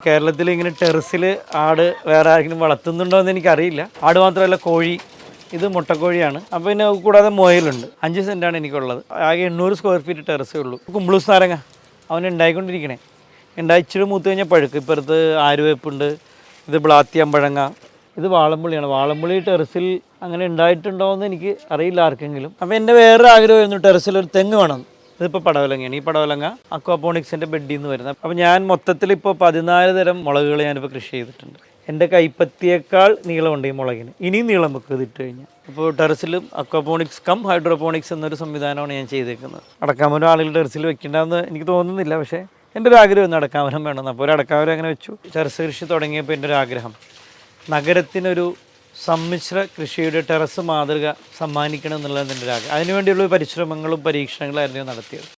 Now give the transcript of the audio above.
കേരളത്തിൽ ഇങ്ങനെ ടെറസിൽ ആട് വേറെ ആരെങ്കിലും വളർത്തുന്നുണ്ടോ എന്ന് എനിക്കറിയില്ല. ആട് മാത്രമല്ല, കോഴി, ഇത് മുട്ടക്കോഴിയാണ്. അപ്പോൾ പിന്നെ കൂടാതെ മുയലുണ്ട്. 5 സെൻറ്റാണ് എനിക്കുള്ളത്. ആകെ 800 സ്ക്വയർ ഫീറ്റ് ടെറസേ ഉള്ളൂ. കുമ്പിളൂസ് നാരങ്ങ അവൻ ഉണ്ടായിക്കൊണ്ടിരിക്കണേ. ഇച്ചിരി മൂത്ത് കഴിഞ്ഞാൽ പഴുക്കും. ഇപ്പുറത്ത് ആര്യവേപ്പുണ്ട്, ഇത് ബ്ലാത്തി അമ്പഴങ്ങ, ഇത് വാളംപുളിയാണ്. വാളംപുളി ടെറസിൽ അങ്ങനെ ഉണ്ടായിട്ടുണ്ടോ എന്ന് എനിക്ക് അറിയില്ല ആർക്കെങ്കിലും. അപ്പോൾ എൻ്റെ വേറൊരു ആഗ്രഹമായിരുന്നു ടെറസിൽ ഒരു തെങ്ങ് വേണം. ഇതിപ്പോൾ പടവലങ്ങയാണ്. ഈ പടവലങ്ങ അക്വാപോണിക്സിൻ്റെ ബെഡിൽ നിന്ന് വരുന്നത്. അപ്പോൾ ഞാൻ മൊത്തത്തിൽ ഇപ്പോൾ 14 തരം മുളകുകൾ ഞാനിപ്പോൾ കൃഷി ചെയ്തിട്ടുണ്ട്. എൻ്റെ കൈപ്പത്തിയേക്കാൾ നീളമുണ്ട് ഈ മുളകിന്. ഇനിയും നീളം വെക്കും ഇതിട്ട് കഴിഞ്ഞാൽ. അപ്പോൾ ടെറസിലും അക്വാപോണിക്സ് കം ഹൈഡ്രോപോണിക്സ് എന്നൊരു സംവിധാനമാണ് ഞാൻ ചെയ്തേക്കുന്നത്. അടക്കാമരം ആളുകൾ ടെറസിൽ വെക്കേണ്ടതെന്ന് എനിക്ക് തോന്നുന്നില്ല, പക്ഷേ എൻ്റെ ഒരു ആഗ്രഹം ഒന്ന് അടക്കാമരം വേണമെന്ന്. അപ്പോൾ ഒരു അടക്കാമരം അങ്ങനെ വെച്ചു. ടെറസ് കൃഷി തുടങ്ങിയപ്പോൾ എൻ്റെ ഒരു ആഗ്രഹം നഗരത്തിനൊരു സമ്മിശ്ര കൃഷിയുടെ ടെറസ് മാതൃക സമ്മാനിക്കണം എന്നുള്ളത് എൻ്റെ ഒരു ആഗ്രഹം. അതിനുവേണ്ടിയുള്ള പരിശ്രമങ്ങളും പരീക്ഷണങ്ങളായിരുന്നു നടത്തിയത്.